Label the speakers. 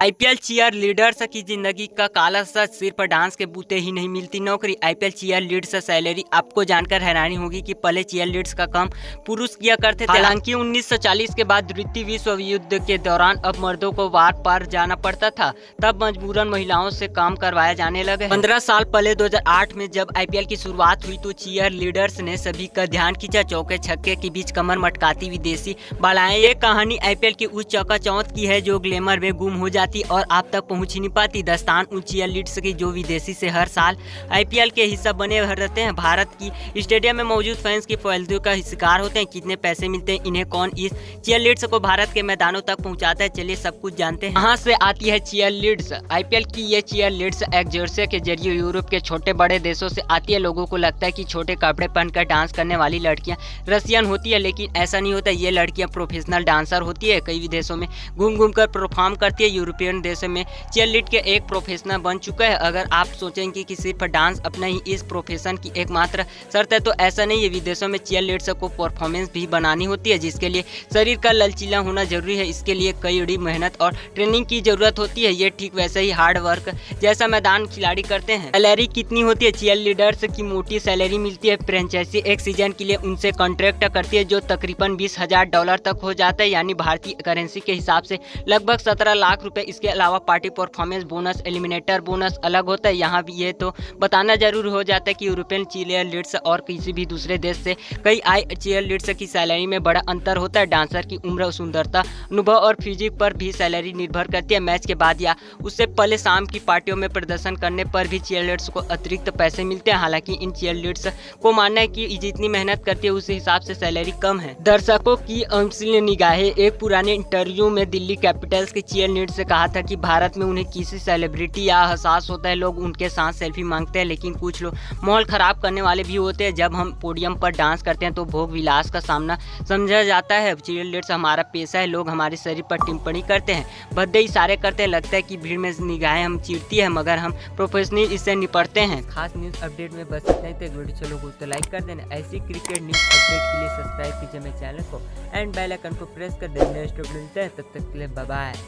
Speaker 1: IPL cheer leaders की जिंदगी का काला सच, सिर्फ डांस के बूते ही नहीं मिलती नौकरी। आईपीएल चीयर लीडर्स सैलरी आपको जानकर हैरानी होगी कि पहले चीयर लीडर्स का काम पुरुष किया करते थे। हालांकि 1940 के बाद द्वितीय विश्व युद्ध के दौरान अब मर्दों को वार पार जाना पड़ता था, तब मजबूरन महिलाओं से काम करवाया जाने लगे। 15 साल पहले 2008 में जब आईपीएल की शुरुआत हुई तो चीयर लीडर्स ने सभी का ध्यान खींचा। चौके छक्के के बीच कमर मटकाती विदेशी बालाएं, ये कहानी आईपीएल की उस चौकाचौंध की है जो ग्लैमर में गुम हो जाती और आप तक पहुंच ही नहीं पाती। दास्तान उन चीयर लीडर्स की जो विदेशी से हर साल आईपीएल के हिस्सा बने रहते हैं। भारत की स्टेडियम में मौजूद फैंस की फालतू का शिकार होते हैं। कितने पैसे मिलते हैं इन्हें, कौन इस चीयर लीडर्स को भारत के मैदानों तक पहुंचाता है, चलिए सब कुछ जानते हैं। कहां से आती है चीयर लीडर्स। आईपीएल की ये चीयर लीडर्स एक्सोर्सिया के जरिए यूरोप के छोटे बड़े देशों से आती है। लोगों को लगता है कि छोटे कपड़े पहनकर डांस करने वाली लड़कियां रसियन होती है, लेकिन ऐसा नहीं होता। ये लड़कियां प्रोफेशनल डांसर होती है, कई विदेशों में घूम घूम कर परफॉर्म करती है। यूरोपियन देशों में चीयर लीडर के एक प्रोफेशनल बन चुका है। अगर आप सोचेंगे कि सिर्फ डांस अपना ही इस प्रोफेशन की एकमात्र शर्त है तो ऐसा नहीं है। विदेशों में चीयर लीडर्स को परफॉर्मेंस भी बनानी होती है, जिसके लिए शरीर का लचीला होना जरूरी है। इसके लिए कड़ी मेहनत और ट्रेनिंग की जरूरत होती है। ये ठीक वैसे ही हार्ड वर्क जैसा मैदान खिलाड़ी करते हैं। सैलरी कितनी होती है। चीयर लीडर्स की मोटी सैलरी मिलती है। फ्रेंचाइजी एक सीजन के लिए उनसे कॉन्ट्रैक्ट करती है जो तकरीबन $20,000 तक हो जाता है, यानी भारतीय करेंसी के हिसाब से लगभग 17 लाख रुपए। इसके अलावा party performance bonus, eliminator bonus अलग होता है। यहाँ भी ये तो बताना जरूर हो जाता है कि यूरोपियन चीयर लीडर्स और किसी भी दूसरे देश से कई आए चीयर लीडर्स की सैलरी में बड़ा अंतर होता है। डांसर की उम्र, सुंदरता, अनुभव और फिजिक पर भी सैलरी निर्भर करती है। मैच के बाद या उससे पहले शाम की पार्टियों में प्रदर्शन करने पर भी चीयर लीडर्स को अतिरिक्त पैसे मिलते हैं। हालांकि इन चीयर लीडर्स को मानना है कि जितनी मेहनत करती है उस हिसाब से सैलरी कम है। दर्शकों की अम्लीय निगाहें। एक पुराने इंटरव्यू में दिल्ली कैपिटल्स के चीयर लीडर्स से कहा था कि भारत में उन्हें किसी सेलिब्रिटी या एहसास होता है, लोग उनके साथ सेल्फी मांगते हैं, लेकिन कुछ लोग माहौल खराब करने वाले भी होते हैं। जब हम पोडियम पर डांस करते हैं तो भोग विलास का सामना समझा जाता है। चीयर लीडर्स हमारा पेशा है। लोग हमारे शरीर पर टिप्पणी करते हैं, भद्दे इशारे करते हैं, लगता है कि भीड़ में निगाहें हम चीरती है, मगर हम प्रोफेशनली इससे निपटते हैं। खास न्यूज अपडेट में बस इतना ही। तो वीडियो चलो तो लाइक कर देना। ऐसी क्रिकेट न्यूज अपडेट के लिए सब्सक्राइब कीजिए मेरे चैनल को एंड बेल आइकन को प्रेस कर देना। नेक्स्ट वीडियो मिलते हैं, तब तक के लिए बाय बाय।